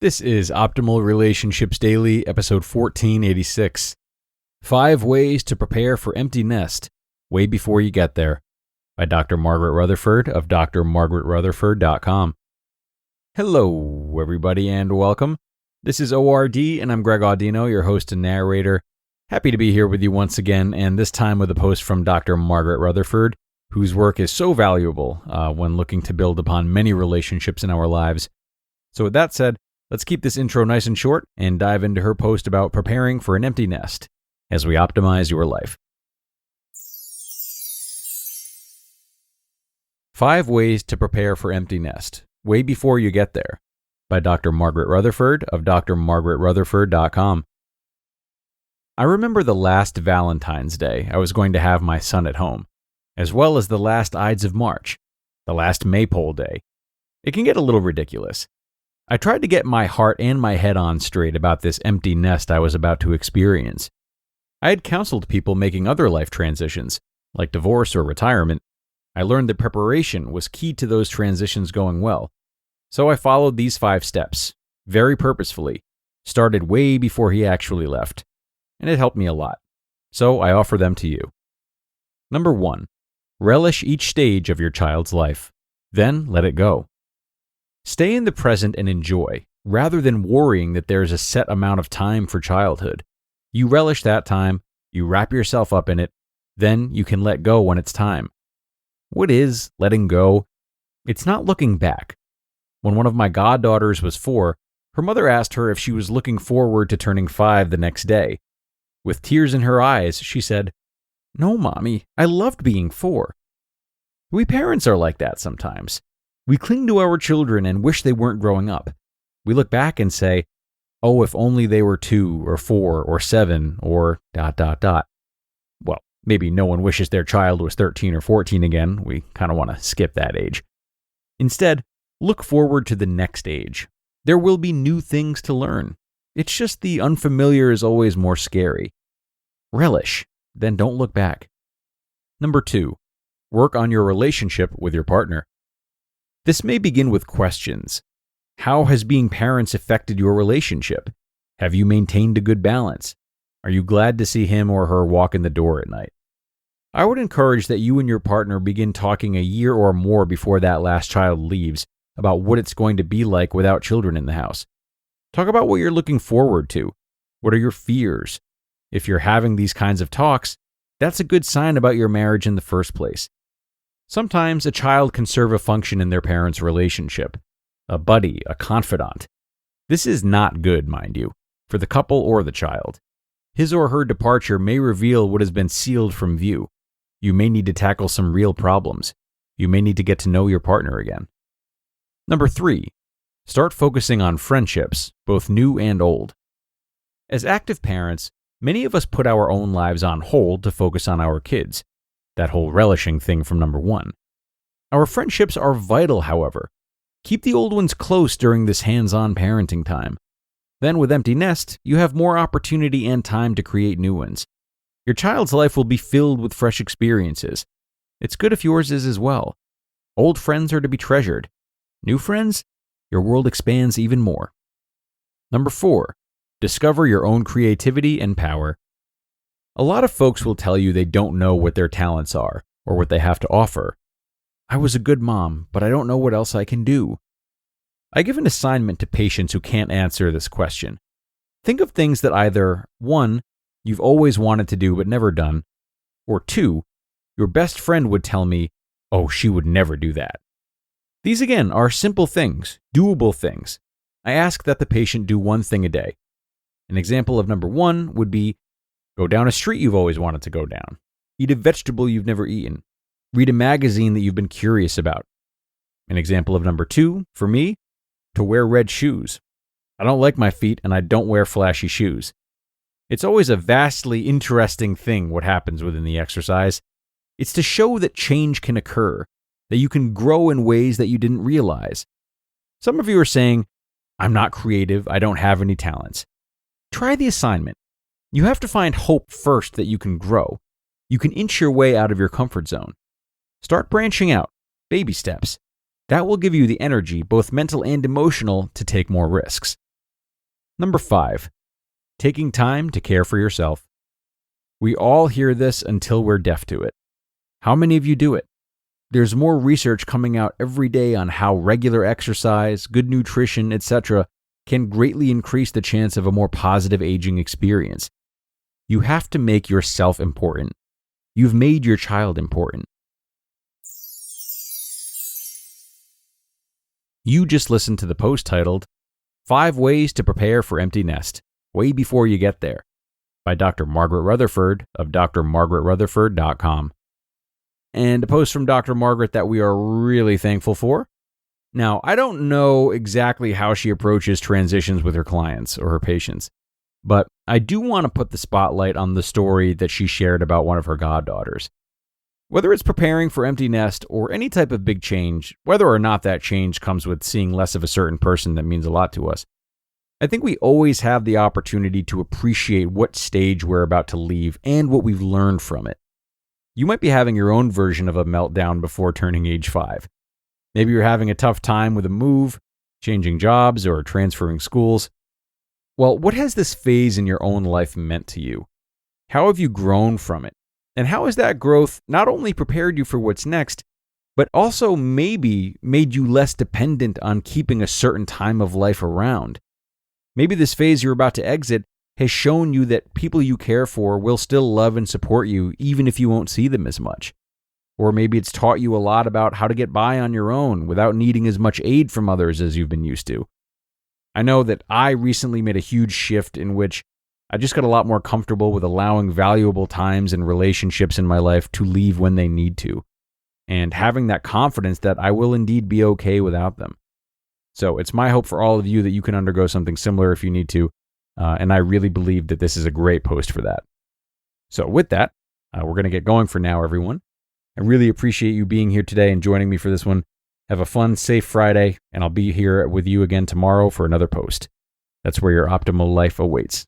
This is Optimal Relationships Daily, episode 1486. 5 Ways to Prepare for Empty Nest, Way Before You Get There, by Dr. Margaret Rutherford of drmargaretrutherford.com. Hello, everybody, and welcome. This is ORD, and I'm Greg Audino, your host and narrator. Happy to be here with you once again, and this time with a post from Dr. Margaret Rutherford, whose work is so valuable when looking to build upon many relationships in our lives. So with that said, let's keep this intro nice and short and dive into her post about preparing for an empty nest as we optimize your life. 5 Ways to Prepare for Empty Nest, Way Before You Get There, by Dr. Margaret Rutherford of drmargaretrutherford.com. I remember the last Valentine's Day I was going to have my son at home, as well as the last Ides of March, the last Maypole Day. It can get a little ridiculous. I tried to get my heart and my head on straight about this empty nest I was about to experience. I had counseled people making other life transitions, like divorce or retirement. I learned that preparation was key to those transitions going well. So I followed these 5 steps, very purposefully, started way before he actually left, and it helped me a lot. So I offer them to you. Number 1, relish each stage of your child's life, then let it go. Stay in the present and enjoy, rather than worrying that there's a set amount of time for childhood. You relish that time, you wrap yourself up in it, then you can let go when it's time. What is letting go? It's not looking back. When one of my goddaughters was 4, her mother asked her if she was looking forward to turning 5 the next day. With tears in her eyes, she said, "No, Mommy, I loved being 4. We parents are like that sometimes. We cling to our children and wish they weren't growing up. We look back and say, oh, if only they were 2 or 4 or 7 or ... Well, maybe no one wishes their child was 13 or 14 again. We kind of want to skip that age. Instead, look forward to the next age. There will be new things to learn. It's just the unfamiliar is always more scary. Relish, then don't look back. Number 2, work on your relationship with your partner. This may begin with questions. How has being parents affected your relationship? Have you maintained a good balance? Are you glad to see him or her walk in the door at night? I would encourage that you and your partner begin talking a year or more before that last child leaves about what it's going to be like without children in the house. Talk about what you're looking forward to. What are your fears? If you're having these kinds of talks, that's a good sign about your marriage in the first place. Sometimes a child can serve a function in their parents' relationship. A buddy, a confidant. This is not good, mind you, for the couple or the child. His or her departure may reveal what has been sealed from view. You may need to tackle some real problems. You may need to get to know your partner again. Number 3, start focusing on friendships, both new and old. As active parents, many of us put our own lives on hold to focus on our kids. That whole relishing thing from number 1. Our friendships are vital, however. Keep the old ones close during this hands-on parenting time. Then with Empty Nest, you have more opportunity and time to create new ones. Your child's life will be filled with fresh experiences. It's good if yours is as well. Old friends are to be treasured. New friends? Your world expands even more. Number 4, discover your own creativity and power. A lot of folks will tell you they don't know what their talents are or what they have to offer. I was a good mom, but I don't know what else I can do. I give an assignment to patients who can't answer this question. Think of things that either 1, you've always wanted to do but never done, or 2, your best friend would tell me, oh, she would never do that. These again are simple things, doable things. I ask that the patient do one thing a day. An example of number 1 would be, go down a street you've always wanted to go down. Eat a vegetable you've never eaten. Read a magazine that you've been curious about. An example of number 2, for me, to wear red shoes. I don't like my feet and I don't wear flashy shoes. It's always a vastly interesting thing what happens within the exercise. It's to show that change can occur, that you can grow in ways that you didn't realize. Some of you are saying, I'm not creative, I don't have any talents. Try the assignment. You have to find hope first that you can grow. You can inch your way out of your comfort zone. Start branching out, baby steps. That will give you the energy, both mental and emotional, to take more risks. Number 5, taking time to care for yourself. We all hear this until we're deaf to it. How many of you do it? There's more research coming out every day on how regular exercise, good nutrition, etc. can greatly increase the chance of a more positive aging experience. You have to make yourself important. You've made your child important. You just listened to the post titled, 5 Ways to Prepare for Empty Nest, Way Before You Get There, by Dr. Margaret Rutherford of drmargaretrutherford.com. And a post from Dr. Margaret that we are really thankful for. Now, I don't know exactly how she approaches transitions with her clients or her patients, but I do want to put the spotlight on the story that she shared about one of her goddaughters. Whether it's preparing for empty nest or any type of big change, whether or not that change comes with seeing less of a certain person that means a lot to us, I think we always have the opportunity to appreciate what stage we're about to leave and what we've learned from it. You might be having your own version of a meltdown before turning age 5. Maybe you're having a tough time with a move, changing jobs, or transferring schools. Well, what has this phase in your own life meant to you? How have you grown from it? And how has that growth not only prepared you for what's next, but also maybe made you less dependent on keeping a certain time of life around? Maybe this phase you're about to exit has shown you that people you care for will still love and support you even if you won't see them as much. Or maybe it's taught you a lot about how to get by on your own without needing as much aid from others as you've been used to. I know that I recently made a huge shift in which I just got a lot more comfortable with allowing valuable times and relationships in my life to leave when they need to, and having that confidence that I will indeed be okay without them. So it's my hope for all of you that you can undergo something similar if you need to, and I really believe that this is a great post for that. So with that, we're going to get going for now, everyone. I really appreciate you being here today and joining me for this one. Have a fun, safe Friday, and I'll be here with you again tomorrow for another post. That's where your optimal life awaits.